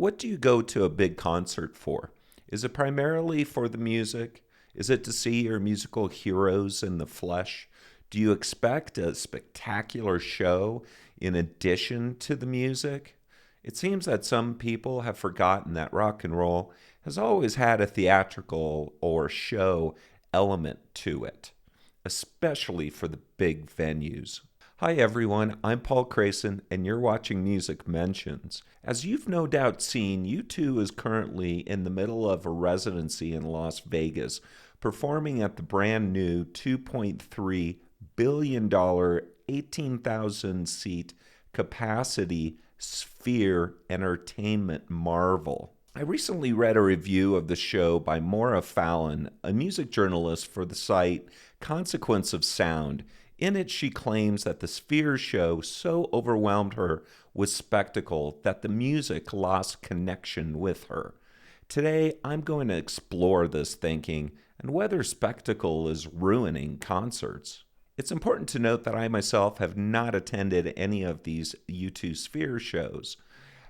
What do you go to a big concert for? Is it primarily for the music? Is it to see your musical heroes in the flesh? Do you expect a spectacular show in addition to the music? It seems that some people have forgotten that rock and roll has always had a theatrical or show element to it, especially for the big venues. Hi everyone, I'm Paul Crayson, and you're watching Music Mentions. As you've no doubt seen, U2 is currently in the middle of a residency in Las Vegas, performing at the brand new $2.3 billion, 18,000 seat capacity Sphere Entertainment Marvel. I recently read a review of the show by Maura Fallon, a music journalist for the site Consequence of Sound. In it, she claims that the Sphere show so overwhelmed her with spectacle that the music lost connection with her. Today, I'm going to explore this thinking and whether spectacle is ruining concerts. It's important to note that I myself have not attended any of these U2 Sphere shows.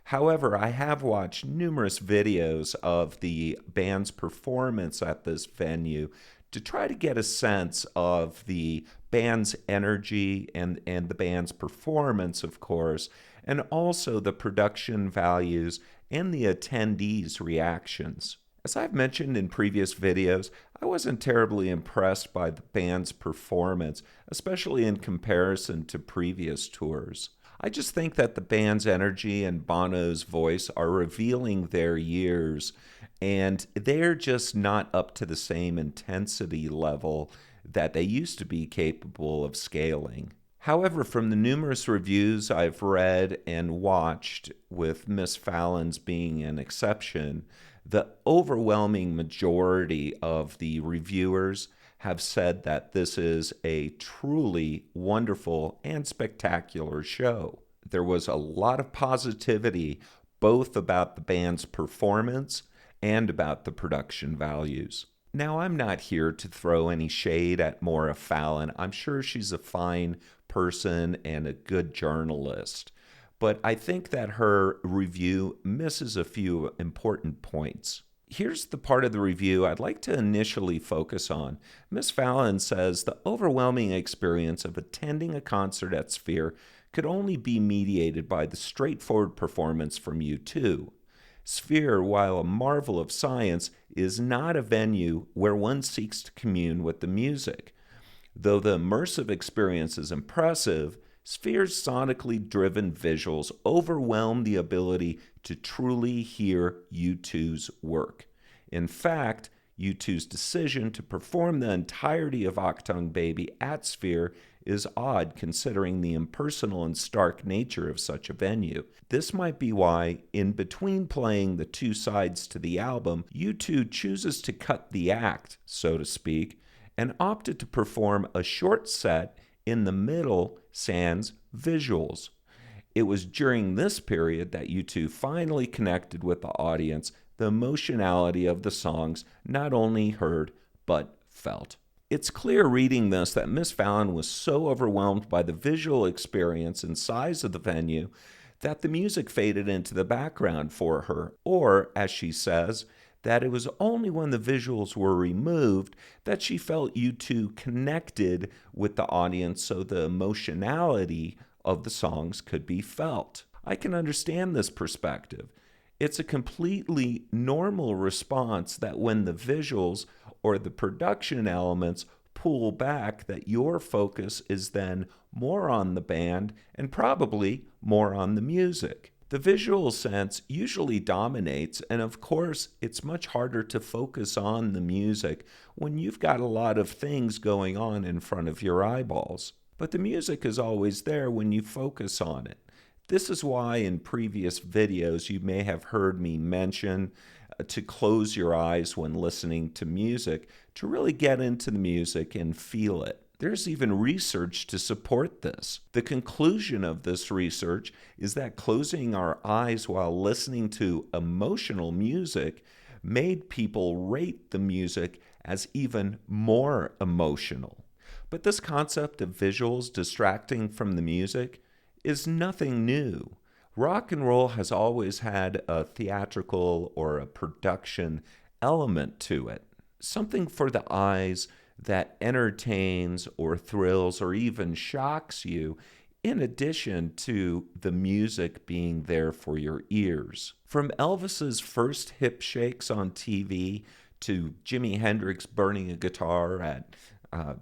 However, I have watched numerous videos of the band's performance at this venue to try to get a sense of the band's energy and the band's performance, of course, and also the production values and the attendees' reactions. As I've mentioned in previous videos, I wasn't terribly impressed by the band's performance, especially in comparison to previous tours. I just think that the band's energy and Bono's voice are revealing their years, and they're just not up to the same intensity level that they used to be capable of scaling. However, from the numerous reviews I've read and watched, with Miss Fallon's being an exception, the overwhelming majority of the reviewers have said that this is a truly wonderful and spectacular show. There was a lot of positivity both about the band's performance and about the production values. Now, I'm not here to throw any shade at Maura Fallon. I'm sure she's a fine person and a good journalist. But I think that her review misses a few important points. Here's the part of the review I'd like to initially focus on. Miss Fallon says the overwhelming experience of attending a concert at Sphere could only be mediated by the straightforward performance from U2. Sphere, while a marvel of science, is not a venue where one seeks to commune with the music. Though the immersive experience is impressive, Sphere's sonically driven visuals overwhelm the ability to truly hear U2's work. In fact, U2's decision to perform the entirety of Achtung Baby at Sphere is odd considering the impersonal and stark nature of such a venue. This might be why, in between playing the two sides to the album, U2 chooses to cut the act, so to speak, and opted to perform a short set in the middle sans visuals. It was during this period that U2 finally connected with the audience, the emotionality of the songs not only heard, but felt. It's clear reading this that Miss Fallon was so overwhelmed by the visual experience and size of the venue that the music faded into the background for her, or, as she says, that it was only when the visuals were removed that she felt U2 connected with the audience so the emotionality of the songs could be felt. I can understand this perspective. It's a completely normal response that when the visuals or the production elements pull back, that your focus is then more on the band and probably more on the music. The visual sense usually dominates, and of course, it's much harder to focus on the music when you've got a lot of things going on in front of your eyeballs. But the music is always there when you focus on it. This is why in previous videos you may have heard me mention to close your eyes when listening to music to really get into the music and feel it. There's even research to support this. The conclusion of this research is that closing our eyes while listening to emotional music made people rate the music as even more emotional. But this concept of visuals distracting from the music is nothing new. Rock and roll has always had a theatrical or a production element to it, something for the eyes that entertains or thrills or even shocks you, in addition to the music being there for your ears. From Elvis's first hip shakes on TV to Jimi Hendrix burning a guitar at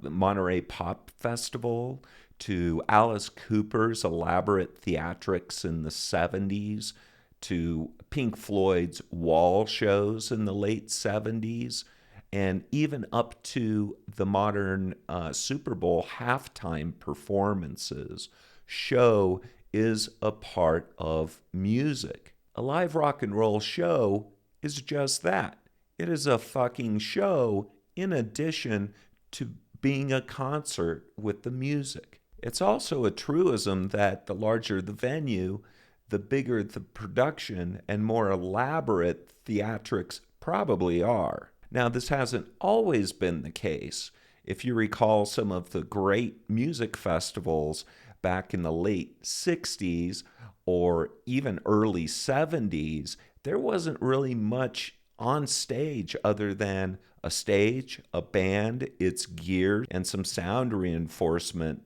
the Monterey Pop Festival, to Alice Cooper's elaborate theatrics in the 70s, to Pink Floyd's wall shows in the late 70s, and even up to the modern Super Bowl halftime performances. Show is a part of music. A live rock and roll show is just that. It is a fucking show in addition to being a concert with the music. It's also a truism that the larger the venue, the bigger the production and more elaborate theatrics probably are. Now, this hasn't always been the case. If you recall some of the great music festivals back in the late 60s or even early 70s, there wasn't really much on stage other than a stage, a band, its gear, and some sound reinforcement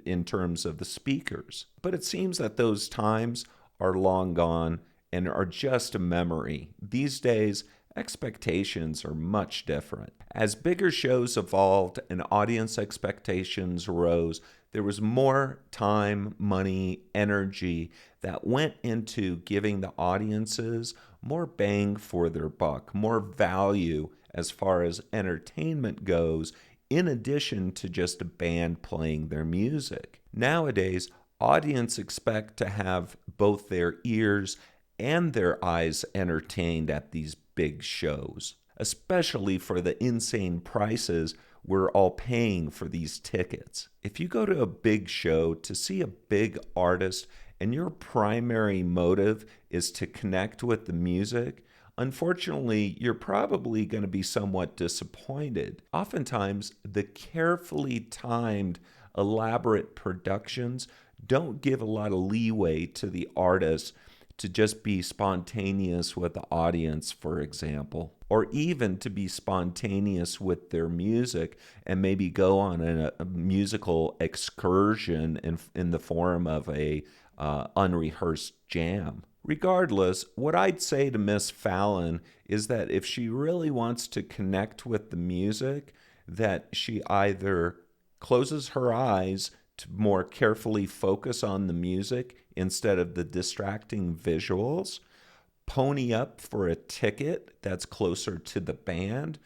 in terms of the speakers. But it seems that those times are long gone and are just a memory. These days, expectations are much different. As bigger shows evolved and audience expectations rose, there was more time, money, energy that went into giving the audiences more bang for their buck, more value as far as entertainment goes, in addition to just a band playing their music. Nowadays, audience expect to have both their ears and their eyes entertained at these big shows, especially for the insane prices we're all paying for these tickets. If you go to a big show to see a big artist and your primary motive is to connect with the music, unfortunately, you're probably going to be somewhat disappointed. Oftentimes, the carefully timed, elaborate productions don't give a lot of leeway to the artist to just be spontaneous with the audience, for example, or even to be spontaneous with their music and maybe go on a musical excursion in the form of a unrehearsed jam. Regardless, what I'd say to Miss Fallon is that if she really wants to connect with the music, that she either closes her eyes to more carefully focus on the music instead of the distracting visuals, pony up for a ticket that's closer to the band,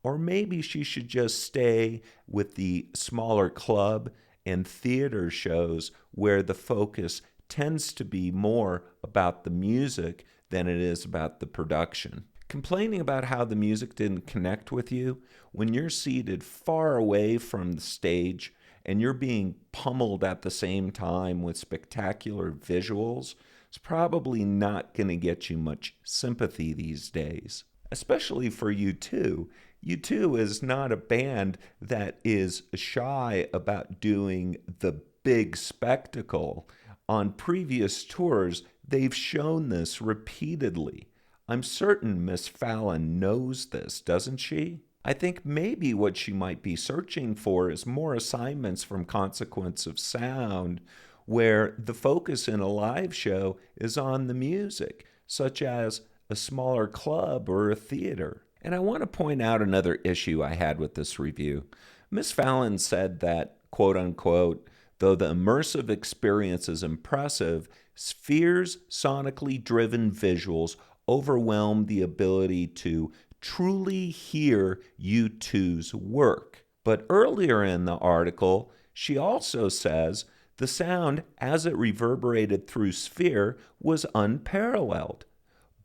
or maybe she should just stay with the smaller club and theater shows where the focus tends to be more about the music than it is about the production. Complaining about how the music didn't connect with you when you're seated far away from the stage and you're being pummeled at the same time with spectacular visuals, is probably not going to get you much sympathy these days, especially for U2. U2 is not a band that is shy about doing the big spectacle. On previous tours, they've shown this repeatedly. I'm certain Miss Fallon knows this, doesn't she? I think maybe what she might be searching for is more assignments from Consequence of Sound, where the focus in a live show is on the music, such as a smaller club or a theater. And I want to point out another issue I had with this review. Miss Fallon said that, quote unquote, though the immersive experience is impressive, Sphere's sonically driven visuals overwhelm the ability to truly hear U2's work. But earlier in the article, she also says the sound as it reverberated through Sphere was unparalleled,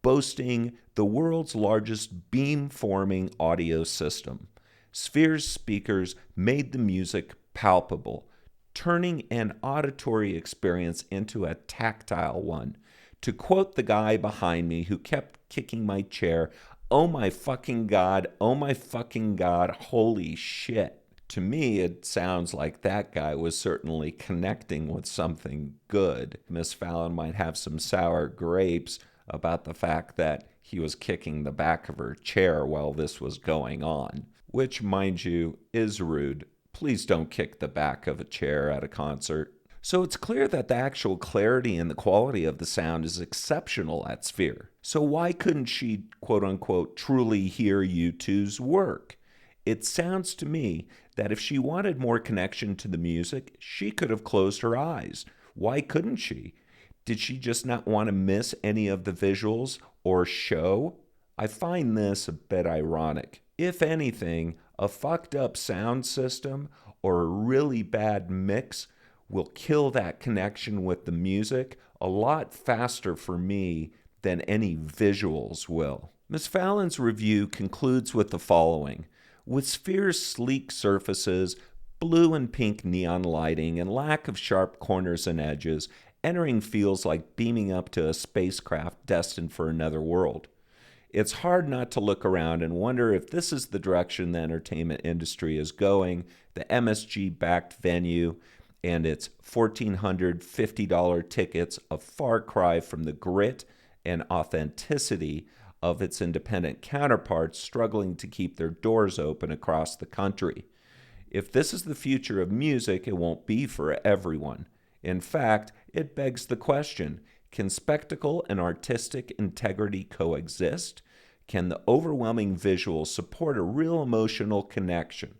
boasting the world's largest beam-forming audio system. Sphere's speakers made the music palpable, turning an auditory experience into a tactile one. To quote the guy behind me who kept kicking my chair, "Oh my fucking God, holy shit." To me, it sounds like that guy was certainly connecting with something good. Miss Fallon might have some sour grapes about the fact that he was kicking the back of her chair while this was going on, which, mind you, is rude. Please don't kick the back of a chair at a concert. So it's clear that the actual clarity and the quality of the sound is exceptional at Sphere. So why couldn't she, quote unquote, truly hear U2's work? It sounds to me that if she wanted more connection to the music, she could have closed her eyes. Why couldn't she? Did she just not want to miss any of the visuals or show? I find this a bit ironic. If anything, a fucked up sound system or a really bad mix will kill that connection with the music a lot faster for me than any visuals will. Ms. Fallon's review concludes with the following. With Sphere's sleek surfaces, blue and pink neon lighting, and lack of sharp corners and edges, entering feels like beaming up to a spacecraft destined for another world. It's hard not to look around and wonder if this is the direction the entertainment industry is going. The MSG-backed venue and its $1,450 tickets, a far cry from the grit and authenticity of its independent counterparts struggling to keep their doors open across the country. If this is the future of music, it won't be for everyone. In fact, it begs the question, can spectacle and artistic integrity coexist? Can the overwhelming visuals support a real emotional connection?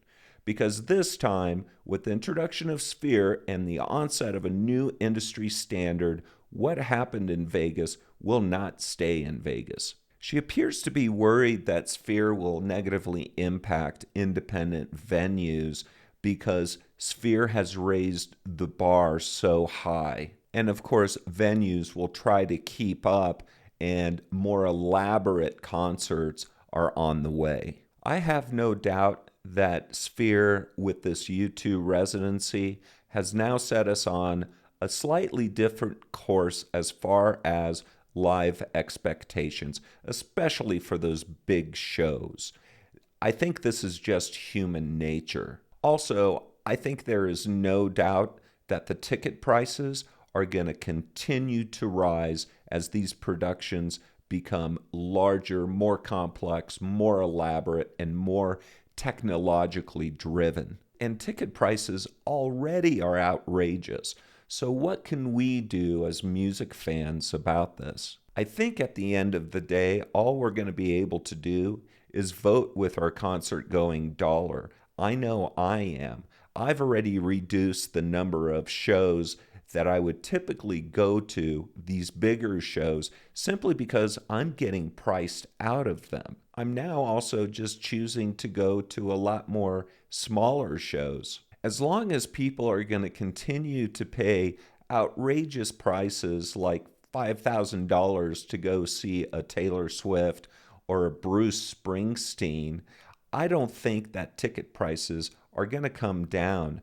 Because this time, with the introduction of Sphere and the onset of a new industry standard, what happened in Vegas will not stay in Vegas. She appears to be worried that Sphere will negatively impact independent venues because Sphere has raised the bar so high. And of course, venues will try to keep up and more elaborate concerts are on the way. I have no doubt that Sphere, with this U2 residency, has now set us on a slightly different course as far as live expectations, especially for those big shows. I think this is just human nature. Also, I think there is no doubt that the ticket prices are going to continue to rise as these productions become larger, more complex, more elaborate, and more technologically driven. And ticket prices already are outrageous. So what can we do as music fans about this? I think at the end of the day, all we're going to be able to do is vote with our concert-going dollar. I know I am. I've already reduced the number of shows that I would typically go to, these bigger shows, simply because I'm getting priced out of them. I'm now also just choosing to go to a lot more smaller shows. As long as people are going to continue to pay outrageous prices like $5,000 to go see a Taylor Swift or a Bruce Springsteen, I don't think that ticket prices are going to come down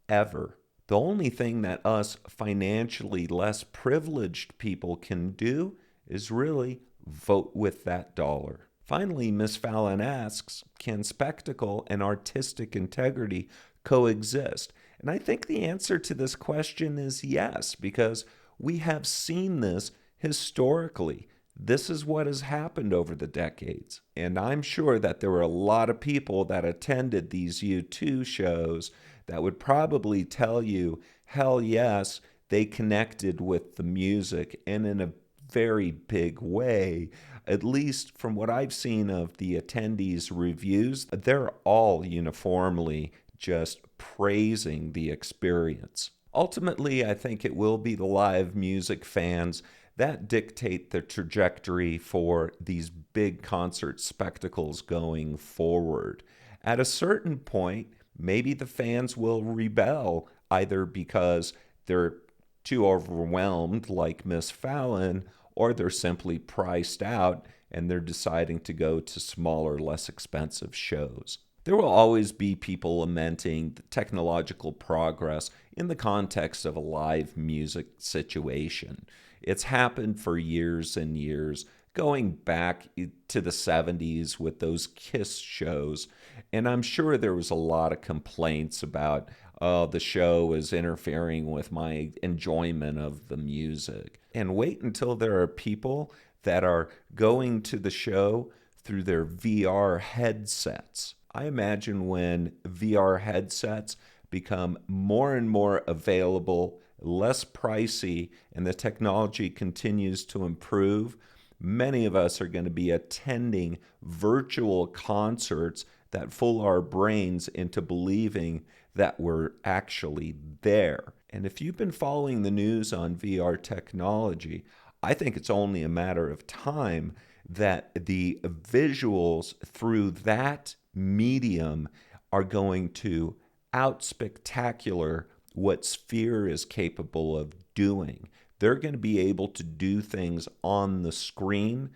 ever. The only thing that us financially less privileged people can do is really vote with that dollar. Finally, Ms. Fallon asks, can spectacle and artistic integrity coexist? And I think the answer to this question is yes, because we have seen this historically. This is what has happened over the decades. And I'm sure that there were a lot of people that attended these U2 shows that would probably tell you, hell yes, they connected with the music and in a very big way. At least from what I've seen of the attendees' reviews, they're all uniformly just praising the experience. Ultimately, I think it will be the live music fans that dictate the trajectory for these big concert spectacles going forward. At a certain point, maybe the fans will rebel, either because they're too overwhelmed, like Miss Fallon, or they're simply priced out and they're deciding to go to smaller, less expensive shows. There will always be people lamenting the technological progress in the context of a live music situation. It's happened for years and years. going back to the 70s with those Kiss shows. And I'm sure there was a lot of complaints about, oh, the show is interfering with my enjoyment of the music. And wait until there are people that are going to the show through their VR headsets. I imagine when VR headsets become more and more available, less pricey, and the technology continues to improve, many of us are going to be attending virtual concerts that fool our brains into believing that we're actually there. And if you've been following the news on VR technology, I think it's only a matter of time that the visuals through that medium are going to out spectacular what Sphere is capable of doing. They're going to be able to do things on the screen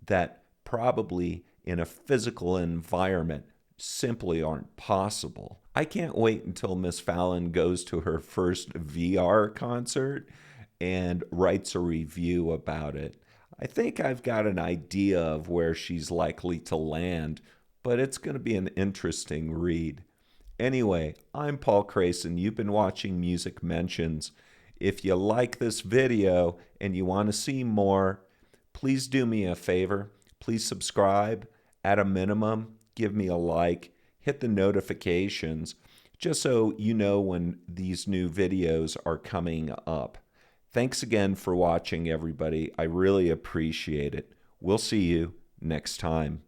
that probably in a physical environment simply aren't possible. I can't wait until Miss Fallon goes to her first VR concert and writes a review about it. I think I've got an idea of where she's likely to land, but it's going to be an interesting read. Anyway, I'm Paul Crayson. You've been watching Music Mentions. If you like this video and you want to see more, please do me a favor. Please subscribe. At a minimum, give me a like. Hit the notifications just so you know when these new videos are coming up. Thanks again for watching, everybody. I really appreciate it. We'll see you next time.